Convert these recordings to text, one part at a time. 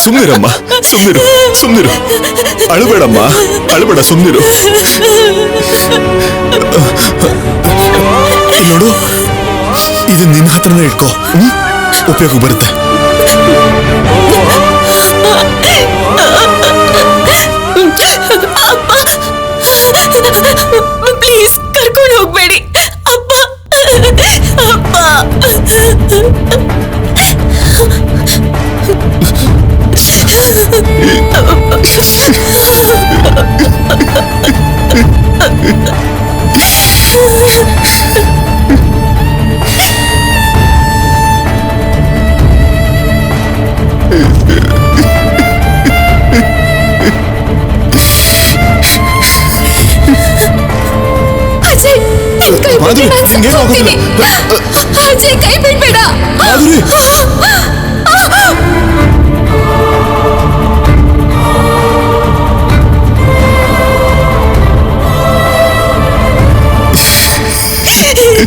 ಸುಮ್ನಿರಮ್ಮ, ಸುಮ್ನಿರು, ಸುಮ್ನಿರು. ಅಳಬೇಡಮ್ಮ, ಅಳಬೇಡ, ಸುಮ್ನಿರು. ನೋಡು, ಇದು ನಿನ್ನ ಹತ್ರನೇ ಇಟ್ಕೋ, ಉಪಯೋಗ ಬರುತ್ತೆ. ಪ್ಲೀಸ್ ಕರ್ಕೊಂಡು ಹೋಗ್ಬೇಡಿ ಅಪ್ಪ. ಅಪ್ಪ ಅಜಯ್, ಕೈ ಬಿಡ್ಬೇಡ.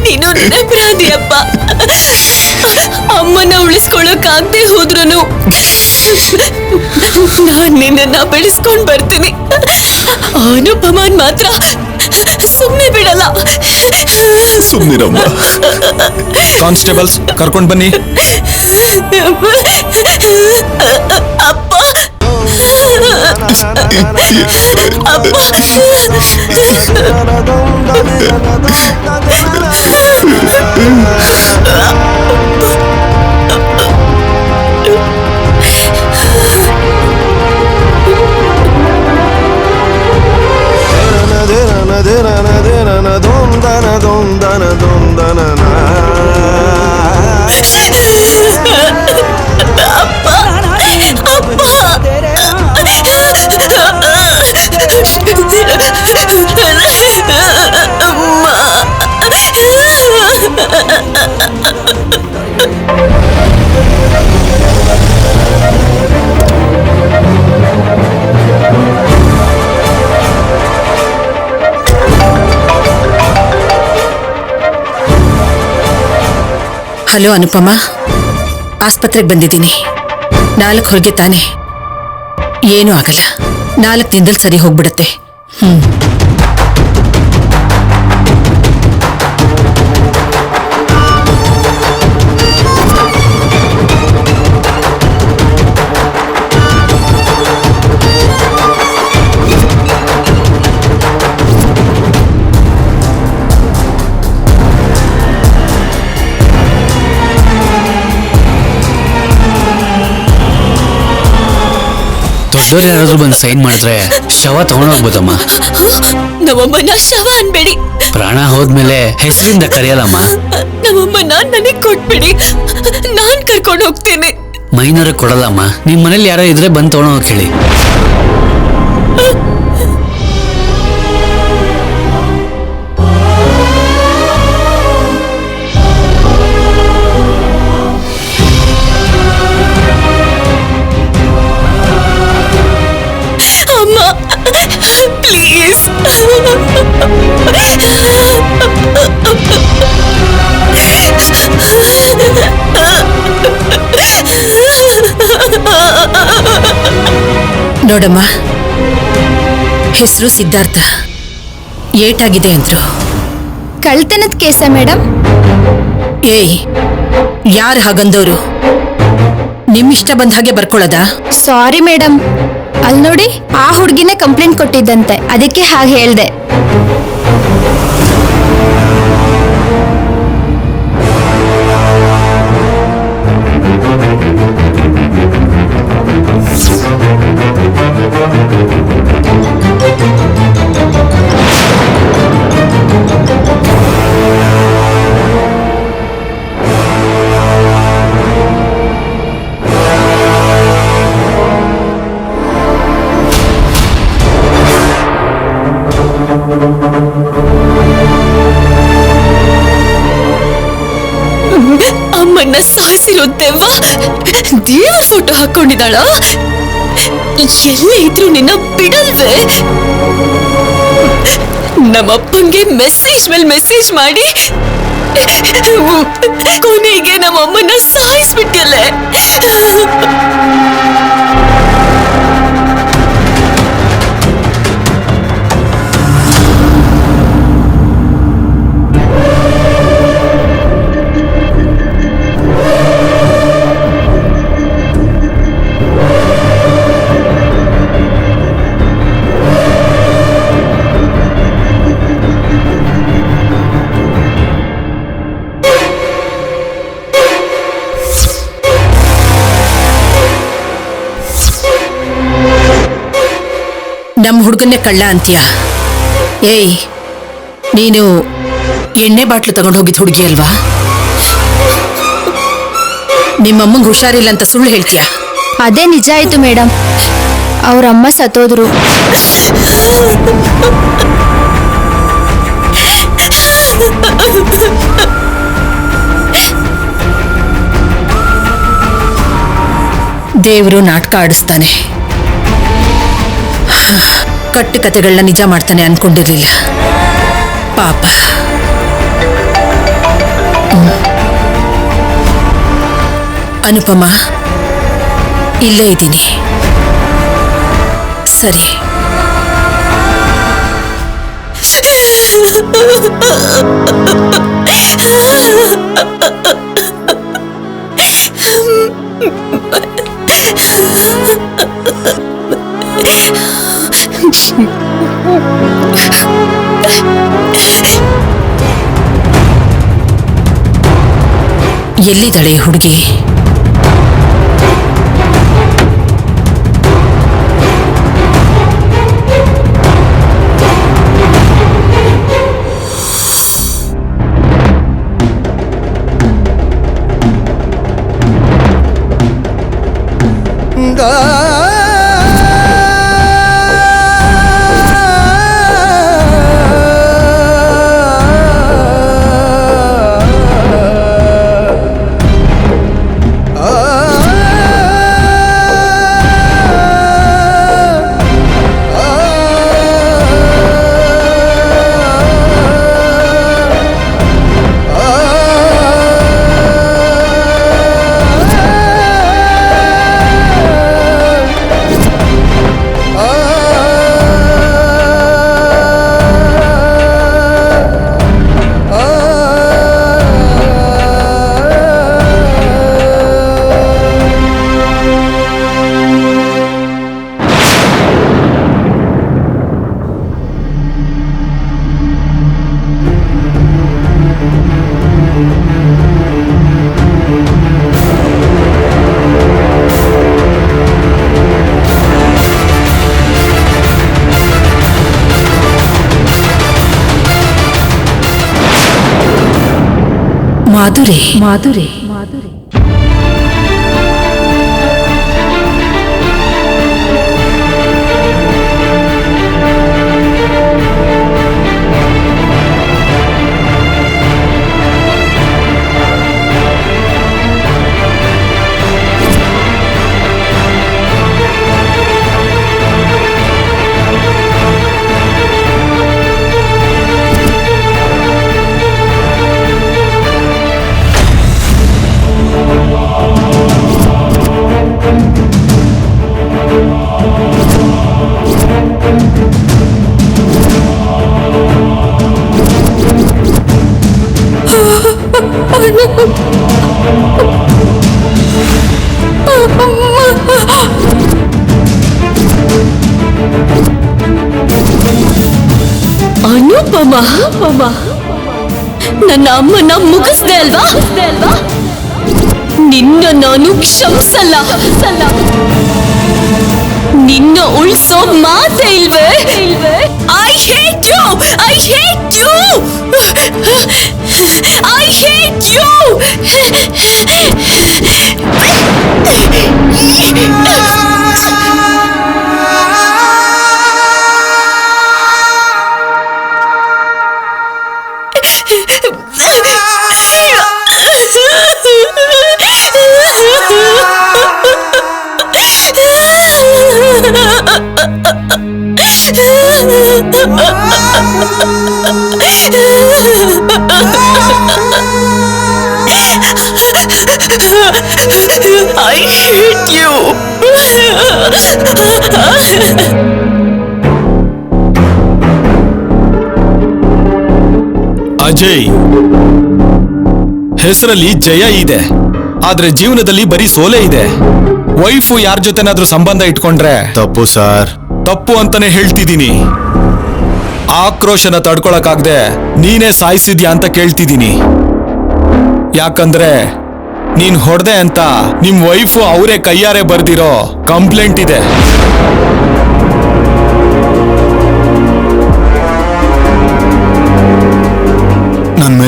ನೀನು ನಿರಪರಾಧಿಯಪ್ಪ. ಅಮ್ಮನ ಉಳಿಸ್ಕೊಳ್ಳೋಕಾಗದೆ ಹೋದ್ರು ನಾನ್ ನಿನ್ನ ಬೆಳೆಸ್ಕೊಂಡ್ ಬರ್ತೀನಿ. ಅನುಪಮಾನ್ ಮಾತ್ರ ಸುಮ್ಮನೆ ಬಿಡಲ್ಲ. ಸುಮ್ಮನಿರಮ್ಮ. ಕಾನ್ಸ್ಟೇಬಲ್ಸ್ ಕರ್ಕೊಂಡ್ ಬನ್ನಿ. ಅಪ್ಪ, ಅಪ್ಪ. ಹಲೋ ಅನುಪಮಾ, ಆಸ್ಪತ್ರೆಗೆ ಬಂದಿದ್ದೀನಿ. 4 ಹೊರಗೆ ತಾನೆ, ಏನೂ ಆಗಲ್ಲ. 4 ದಿನದಲ್ಲಿ ಸರಿ ಹೋಗ್ಬಿಡತ್ತೆ. ದೊಡ್ಡವ್ರು ಯಾರಾದ್ರೂ ಬಂದು ಸೈನ್ ಮಾಡಿದ್ರೆ ಶವ ತಗೊಂಡೋಗ್ಬೋದಮ್ಮ. ನಮ್ಮಮ್ಮನ ಶವ ಅನ್ಬೇಡಿ. ಪ್ರಾಣ ಹೋದ್ಮೇಲೆ ಹೆಸರಿಂದ ಕರೆಯಲ್ಲಮ್ಮ. ನಮ್ಮಮ್ಮನ ನನಗ್ ಕೊಟ್ಬಿಡಿ, ನಾನ್ ಕರ್ಕೊಂಡು ಹೋಗ್ತೇನೆ. ಮೈನವ್ರಿಗೆ ಕೊಡಲ್ಲಮ್ಮ. ನಿಮ್ ಮನೇಲಿ ಯಾರೋ ಇದ್ರೆ ಬಂದು ತಗೊಂಡೋಗ್ ಹೇಳಿ. ಪ್ಲೀಸ್. ನೋಡಮ್ಮ, ಹೆಸರು ಸಿದ್ಧಾರ್ಥ. ಏಟಾಗಿದೆ ಅಂದ್ರು. ಕಳ್ತನದ ಕೇಸ ಮೇಡಮ್? ಏಯ್, ಯಾರು ಹಾಗಂದವ್ರು? ನಿಮ್ಮಿಷ್ಟ ಬಂದ ಹಾಗೆ ಬರ್ಕೊಳ್ಳೋದಾ? ಸಾರಿ ಮೇಡಮ್, ಅಲ್ಲಿ ನೋಡಿ, ಆ ಹುಡುಗಿನೇ ಕಂಪ್ಲೇಂಟ್ ಕೊಟ್ಟಿದ್ದಂತೆ, ಅದಕ್ಕೆ ಹಾಗೆ ಹೇಳ್ದೆ. ಅಮ್ಮನ್ನ ಸಾಯಿಸಿರೋ ದೆವ್ವ ದೇವ ಫೋಟೋ ಹಾಕೊಂಡಿದ್ದಾಳ. ಎಲ್ಲೇ ಇದ್ರು ನಿನ್ನ ಬಿಡಲ್ವೇ? ನಮ್ಮಪ್ಪಂಗೆ ಮೆಸೇಜ್ ಮೇಲೆ ಮೆಸೇಜ್ ಮಾಡಿ ಕೊನೆಗೆ ನಮ್ಮಮ್ಮನ್ನ ಸಾಯಿಸ್ಬಿಟ್ಟಲೆ. ನಮ್ಮ ಹುಡುಗನ್ನೇ ಕಳ್ಳ ಅಂತೀಯ? ಏಯ್, ನೀನು ಎಣ್ಣೆ ಬಾಟ್ಲು ತಗೊಂಡು ಹೋಗಿದ್ ಹುಡುಗಿ ಅಲ್ವಾ? ನಿಮ್ಮಮ್ಮಂಗೆ ಹುಷಾರಿಲ್ಲ ಅಂತ ಸುಳ್ಳು ಹೇಳ್ತೀಯ? ಅದೇ ನಿಜ ಆಯ್ತು ಮೇಡಮ್. ಅವ್ರಮ್ಮ ಸತ್ತೋದ್ರು. ದೇವರು ನಾಟಕ ಆಡಿಸ್ತಾನೆ, ಕಟ್ಟು ಕತೆಗಳನ್ನ ನಿಜ ಮಾಡ್ತಾನೆ ಅನ್ಕೊಂಡಿರ್ಲಿಲ್ಲ. ಪಾಪ. ಅನುಪಮ, ಇಲ್ಲೇ ಇದ್ದೀನಿ. ಸರಿ. ಎಲ್ಲಿದ್ದಾಳೆ ಈ ಹುಡುಗಿ? ಮಾಧುರಿ, ಮಾಧುರಿ, ಮಾಧುರಿ. ಅನುಪಮ, ನನ್ನ ಅಮ್ಮನ ಮುಗಿಸ್ದೆ ಅಲ್ವಾ? ನಿನ್ನ ನಾನು ಕ್ಷಮಿಸಲ್ಲ. ನಿನ್ನ ಉಳಿಸೋ ಮಾತೇ ಇಲ್ವೇ? I hate you, I hate you, I hate you. I hate you. Ajay, ಹೆಸರಲ್ಲಿ ಜಯ ಇದೆ, ಆದ್ರೆ ಜೀವನದಲ್ಲಿ ಬರೀ ಸೋಲೆ ಇದೆ. ವೈಫು ಯಾರ ಜೊತೆನಾದ್ರೂ ಸಂಬಂಧ ಇಟ್ಕೊಂಡ್ರೆ ತಪ್ಪು ಸರ್. ತಪ್ಪು ಅಂತಾನೆ ಹೇಳ್ತಿದ್ದೀನಿ. ಆಕ್ರೋಶನ ತಡ್ಕೊಳಕ್ಕಾಗ್ದೆ ನೀನೇ ಸಾಯಿಸಿದ್ಯಾ ಅಂತ ಕೇಳ್ತಿದ್ದೀನಿ. ಯಾಕಂದ್ರೆ ನೀನ್ ಹೊಡೆದೆ ಅಂತ ನಿಮ್ ವೈಫು ಅವರೇ ಕೈಯಾರೆ ಬರ್ದಿರೋ ಕಂಪ್ಲೇಂಟ್ ಇದೆ.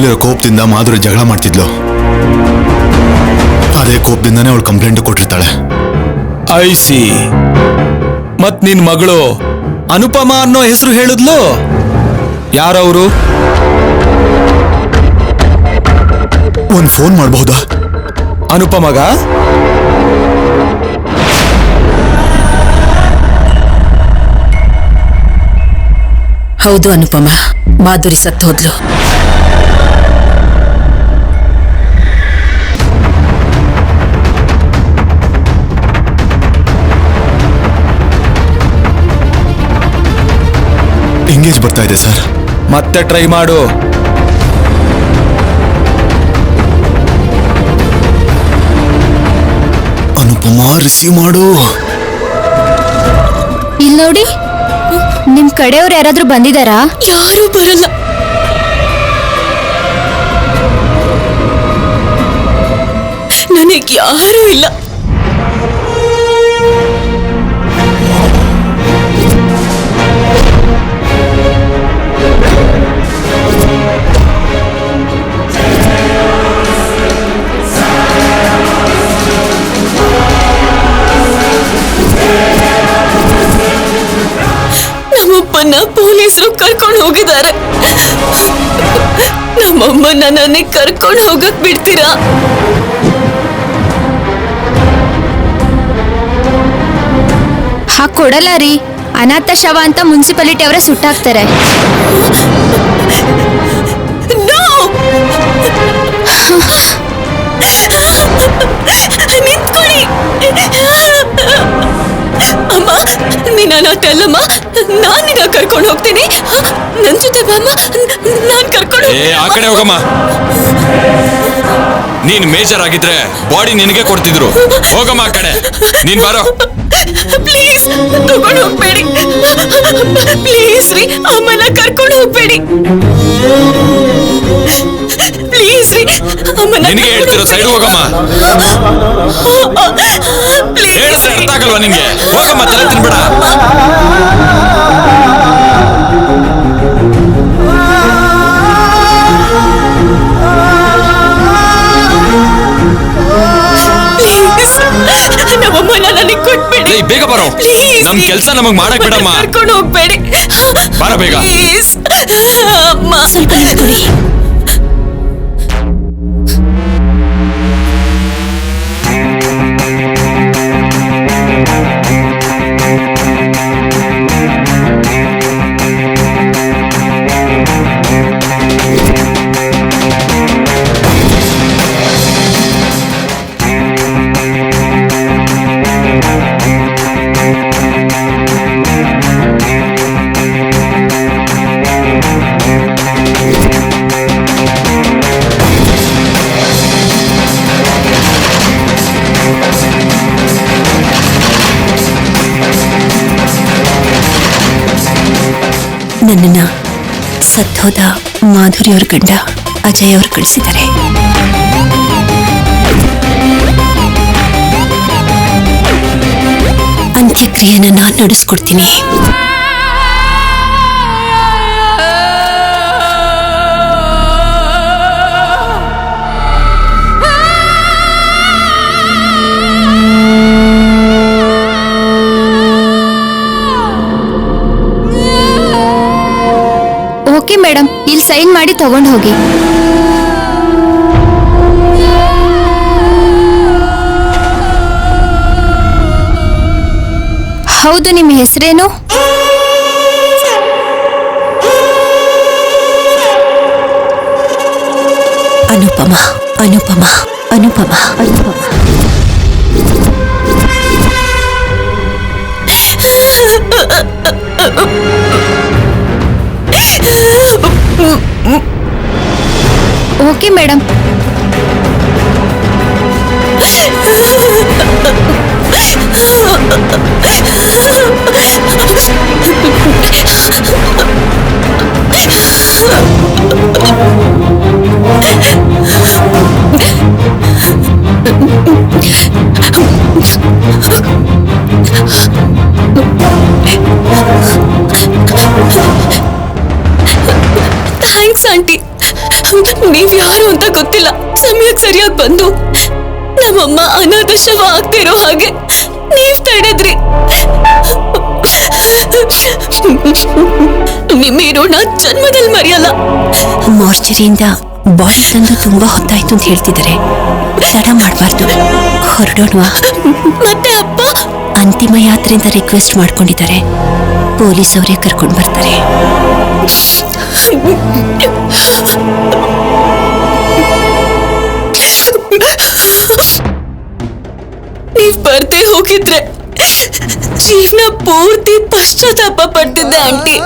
ಮೇಲಿರೋ ಕೋಪದಿಂದ ಮಾಧುರಿ ಜಗಳ ಮಾಡ್ತಿದ್ಲು. ಅದೇ ಕೋಪದಿಂದಾನೇ ಅವಳು ಕಂಪ್ಲೇಂಟ್ ಕೊಟ್ಟಿರ್ತಾಳೆ. I C. ಮತ್ ನಿನ್ ಮಗಳು ಅನುಪಮ ಅನ್ನೋ ಹೆಸರು ಹೇಳಿದ್ಲು. ಯಾರವರು? ಒಂದ್ ಫೋನ್ ಮಾಡಬಹುದಾ? ಅನುಪಮಗ? ಹೌದು ಅನುಪಮ, ಮಾಧುರಿ ಸತ್ತು ಹೋದ್ಲು. ಎಂಗೇಜ್ ಬರ್ತಾ ಇದೆ ಸರ್. ಮತ್ತೆ ಟ್ರೈ ಮಾಡು. ಅನುಪಮ ರಿಸೀವ್ ಮಾಡು. ಇಲ್ಲಿ ನೋಡಿ, ನಿಮ್ ಕಡೆಯವ್ರು ಯಾರಾದ್ರೂ ಬಂದಿದಾರಾ? ಯಾರೂ ಬರಲ್ಲ. ನನಗೆ ಯಾರೂ ಇಲ್ಲ. ನಮ್ಮಪ್ಪನ ಪೊಲೀಸರು ಕರ್ಕೊಂಡು ಹೋಗಿದ್ದಾರೆ. ನಮ್ಮಮ್ಮನ ನನಗೆ ಕರ್ಕೊಂಡು ಹೋಗಕ್ ಬಿಡ್ತೀರಾ? ಕೊಡಲ್ಲ ರೀ. ಅನಾಥ ಶವ ಅಂತ ಮುನ್ಸಿಪಾಲಿಟಿ ಅವರೇ ಸುಟ್ಟಾಕ್ತಾರೆ. ನಿಂತ್ಕೊಳ್ಳಿ ಅಮ್ಮ. ನೀನ್ ಅನಾಥ ಅಲ್ಲಮ್ಮ. ನಾನ್ ನಿನ್ನ ಕರ್ಕೊಂಡು ಹೋಗ್ತೀನಿ. ನನ್ ಜೊತೆ ಬಾಮ್ಮ. ನಾನ್ ಕರ್ಕೊಂಡು ಆ ಕಡೆ ಹೋಗಮ್ಮ. ನೀನ್ ಮೇಜರ್ ಆಗಿದ್ರೆ ಬಾಡಿ ನಿನಗೆ ಕೊಡ್ತಿದ್ರು. ಹೋಗಮ್ಮ ಆ ಕಡೆ. ನೀನ್ ಬಾರೋ. ಪ್ಲೀಸ್ ತಗೊಂಡು ಹೋಗ್ಬೇಡಿ. ಪ್ಲೀಸ್ ರೀ, ಅಮ್ಮನ ಕರ್ಕೊಂಡು ಹೋಗ್ಬೇಡಿ. ಪ್ಲೀಸ್ ರೀ, ಅಮ್ಮನ ನಿನಗೆ ಹೇಳ್ತಿರೋ ಸೈಡ್ ಹೋಗಮ್ಮ. ಹೇಳಿದ್ರೆ ಅರ್ಥ ಆಗಲ್ವಾ ನಿನ್ಗೆ? ಹೋಗಮ್ಮ, ತಲೆ ತಿನ್ಬೇಡ. ನಮ್ಮಮ್ಮನ ನನಗೆ ಕೊಟ್ಬೇಡಿ. ಬೇಗ ಬರೋ. ನಮ್ ಕೆಲ್ಸ ನಮಗ್ ಮಾಡಕ್ ಬಿಡಮ್ಮ. ಕರ್ಕೊಂಡು ಹೋಗ್ಬೇಡಿ. ಬಾರ ಬೇಗ. ಪ್ಲೀಸ್ ಅಮ್ಮ. ಸ್ವಲ್ಪ ನಿಂತ್ಕೊಳ್ಳಿ. ನನ್ನನ್ನ ಸತ್ತೋದ ಮಾಧುರಿಯವ್ರ ಗಂಡ ಅಜಯ್ ಅವರು ಕಳಿಸಿದ್ದಾರೆ. ಅಂತ್ಯಕ್ರಿಯೆನ ನಾನು ನಡೆಸ್ಕೊಡ್ತೀನಿ. ಓಕೆ ಮೇಡಮ್, ಇಲ್ಲಿ ಸೈನ್ ಮಾಡಿ ತಗೊಂಡು ಹೋಗಿ. ಹೌದು, ನಿಮ್ಮ ಹೆಸರೇನು? Anupama. Anupama. Anupama. Anupama. Okay madam. Thanks aunty. ನೀವ್ ಯಾರು ಅಂತ ಗೊತ್ತಿಲ್ಲ. ಸಮಯಕ್ಕೆ ಸರಿಯಾಗಿ ಬಂದು ನಮ್ಮಮ್ಮ ಅನಾಥ ಶವ ಆಗ್ತಿರೋ ಹಾಗೆ ನೀವ್ ತಡೆದ್ರಿ. ನಿಮ್ಮೇನು ನಾ ಜನ್ಮದಲ್ಲಿ ಮರೆಯಲ್ಲ. ಮಾರ್ಚರಿಯಿಂದ ಬಾಡಿ ತಂದು ತುಂಬಾ ಹೊತ್ತಾಯ್ತು ಅಂತ ಹೇಳ್ತಿದ್ದಾರೆ. ತಡ ಮಾಡಬಾರ್ದು, ಹೊರಡೋಣವಾ? ಮತ್ತೆ ಅಪ್ಪ ಅಂತಿಮ ಯಾತ್ರೆಯಿಂದ ರಿಕ್ವೆಸ್ಟ್ ಮಾಡ್ಕೊಂಡಿದ್ದಾರೆ. ಪೊಲೀಸ್ ಅವರೇ ಕರ್ಕೊಂಡು ಬರ್ತಾರೆ. ನೀವ್ ಬರ್ದೇ ಹೋಗಿದ್ರೆ ಜೀವನ ಪೂರ್ತಿ ಪಶ್ಚಾತ್ತಾಪ ಪಡ್ತಿದ್ದೆ ಆಂಟಿ.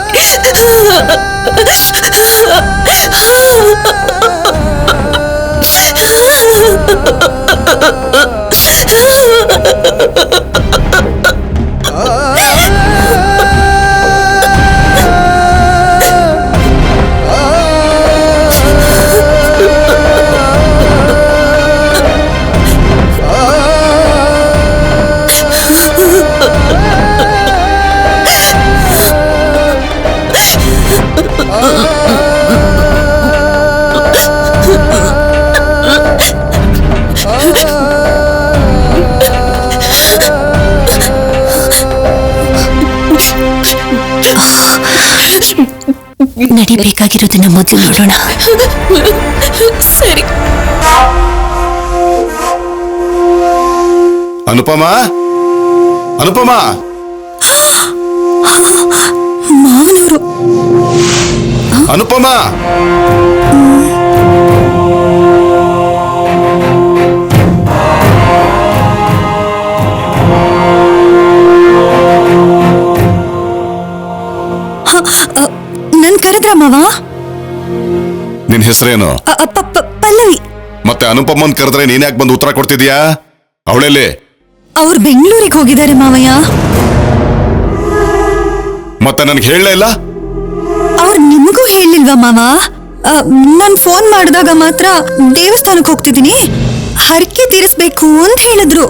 ನಡಿಬೇಕಾಗಿರೋದನ್ನ ಮೊದಲು ನೋಡೋಣ. ಸರಿ. ಅನುಪಮ, ಅನುಪಮ, ಮಾವನವರು. ಅನುಪಮ. ನನ್ ಕರೆದ್ರ ಮಾವ? ನಿನ್ ಹೆಸರೇನು? ಪಲ್ಲವಿ. ಮತ್ತೆ ಅನುಪಮನ್ ಕರೆದ್ರೆ ನೀನ್ ಯಾಕೆ ಬಂದು ಉತ್ತರ ಕೊಡ್ತಿದ್ಯಾ? ಅವಳೆಲ್ಲಿ? ಅವ್ರು ಬೆಂಗಳೂರಿಗೆ ಹೋಗಿದ್ದಾರೆ ಮಾವಯ್ಯ. ಮತ್ತೆ ನನ್ಗೆ ಹೇಳಲೇ ಇಲ್ಲ? ಅವ್ರು ನಿಮಗೂ ಹೇಳಿಲ್ವಾ ಮಾವ? ನಾನ್ ಫೋನ್ ಮಾಡಿದಾಗ ಮಾತ್ರ ದೇವಸ್ಥಾನಕ್ಕೆ ಹೋಗ್ತಿದ್ದೀನಿ, ಹರಕೆ ತೀರಿಸ್ಬೇಕು ಅಂತ ಹೇಳಿದ್ರು.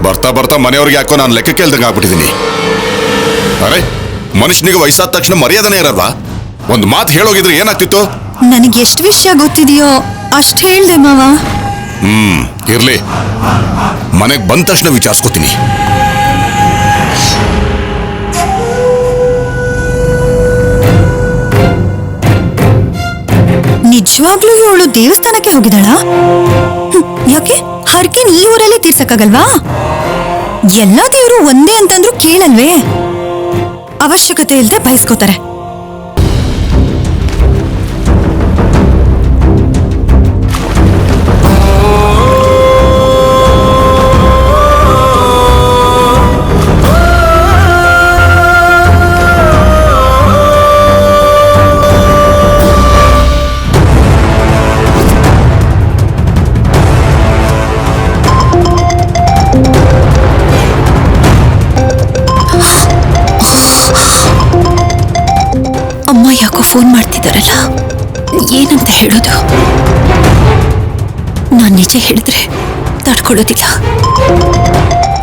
ಬರ್ತಾ ಬರ್ತಾ ಮನೆಯವ್ರಿಗೆ ಯಾಕೋ ನಾನು ಲೆಕ್ಕ ಕೇಳ್ದಂಗೆ ಆಗ್ಬಿಟ್ಟಿದ್ದೀನಿ. ಅರೆ, ಮನುಷ್ಯನಿಗೆ ವಯಸ್ಸಾದ ತಕ್ಷಣ ಮರ್ಯಾದನೆ ಇರಲ್ವಾ? ಒಂದು ಮಾತು ಹೇಳೋಗಿದ್ರೆ ಏನಾಗ್ತಿತ್ತು? ನನಗೆ ಎಷ್ಟು ವಿಷಯ ಗೊತ್ತಿದೆಯೋ ಅಷ್ಟು ಹೇಳ್ದೆ ಮಾವ. ಇರ್ಲಿ, ಮನೆಗೆ ಬಂದ ತಕ್ಷಣ ವಿಚಾರಿಸ್ಕೋತೀನಿ. ನಿಜವಾಗ್ಲೂ ಇವಳು ದೇವಸ್ಥಾನಕ್ಕೆ ಹೋಗಿದ್ದಾಳಾ? ಯಾಕೆ ಹರಕೆನ್ ಈ ಊರಲ್ಲಿ ತೀರ್ಸಕ್ಕಾಗಲ್ವಾ? ಎಲ್ಲಾ ದೇವರು ಒಂದೇ ಅಂತಂದ್ರೂ ಕೇಳಲ್ವೇ? ಅವಶ್ಯಕತೆ ಇಲ್ಲದೆ ಬಯಸ್ಕೋತಾರೆ. ಯಾಕೋ ಫೋನ್ ಮಾಡ್ತಿದ್ದಾರಲ್ಲ, ಏನಂತ ಹೇಳೋದು? ನಾನು ನಿಜ ಹೇಳಿದ್ರೆ ತಡ್ಕೊಳ್ಳೋದಿಲ್ಲ.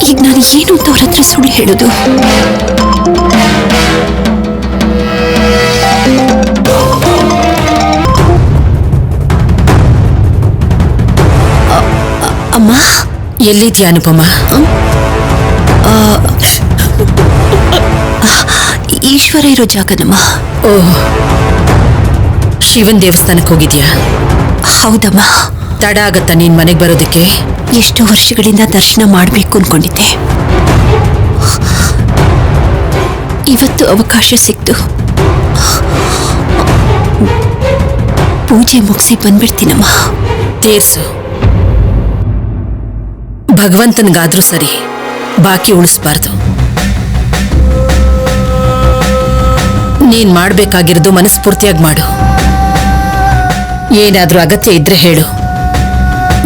ಈಗ ನಾನು ಏನು ಅಂತ ಅವ್ರ ಹತ್ರ ಸುಳ್ಳು ಹೇಳೋದು? ಅಮ್ಮ, ಎಲ್ಲಿದ್ಯಾ ಅನುಪಮ? ಈಶ್ವರ ಇರೋ ಜಾಗನಮ್ಮ. ಓಹ್, ಶಿವನ್ ದೇವಸ್ಥಾನಕ್ಕೆ ಹೋಗಿದ್ಯಾ? ಹೌದಮ್ಮ. ತಡ ಆಗತ್ತಾ ನೀನ್ ಮನೆಗೆ ಬರೋದಕ್ಕೆ? ಎಷ್ಟೋ ವರ್ಷಗಳಿಂದ ದರ್ಶನ ಮಾಡಬೇಕು ಅನ್ಕೊಂಡಿದ್ದೆ. ಇವತ್ತು ಅವಕಾಶ ಸಿಕ್ತು. ಪೂಜೆ ಮುಗಿಸಿ ಬಂದ್ಬಿಡ್ತೀನಮ್ಮ. ತೀರ್ಸು. ಭಗವಂತನಿಗಾದ್ರೂ ಸರಿ, ಬಾಕಿ ಉಳಿಸ್ಬಾರ್ದು. ನೀನ್ ಮಾಡ್ಬೇಕಾಗಿರೋದು ಮನಸ್ಫೂರ್ತಿಯಾಗಿ ಮಾಡು. ಏನಾದ್ರೂ ಅಗತ್ಯ ಇದ್ರೆ ಹೇಳು,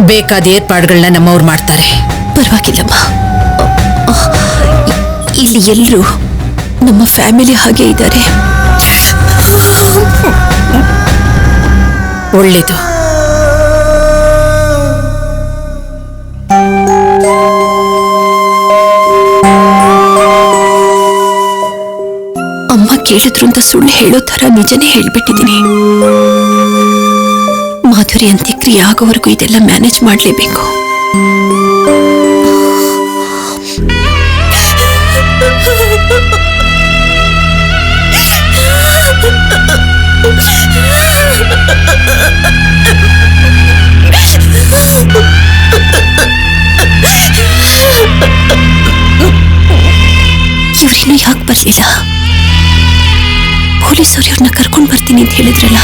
ಬೇಕಾದ ಏರ್ಪಾಡುಗಳನ್ನ ನಮ್ಮವ್ರು ಮಾಡ್ತಾರೆ. ಪರವಾಗಿಲ್ಲಮ್ಮ, ಇಲ್ಲಿ ಎಲ್ಲರೂ ನಮ್ಮ ಫ್ಯಾಮಿಲಿ ಹಾಗೆ ಇದ್ದಾರೆ. ಒಳ್ಳೇದು. ಅಮ್ಮ ಕೇಳಿದ್ರು ಅಂತ ಸುಳ್ಳು ಹೇಳೋ ತರ ನಿಜನೇ ಹೇಳ್ಬಿಟ್ಟಿದ್ದೀನಿ. ಮಾಧುರಿ ಅಂತ್ಯಕ್ರಿಯೆ ಆಗೋವರೆಗೂ ಇದೆಲ್ಲ ಮ್ಯಾನೇಜ್ ಮಾಡಲೇಬೇಕು. ಇವ್ರಿನ್ನೂ ಯಾಕೆ ಬರ್ಲಿಲ್ಲ? ಪೊಲೀಸರು ಇವ್ರನ್ನ ಕರ್ಕೊಂಡು ಬರ್ತೀನಿ ಅಂತ ಹೇಳಿದ್ರಲ್ಲ.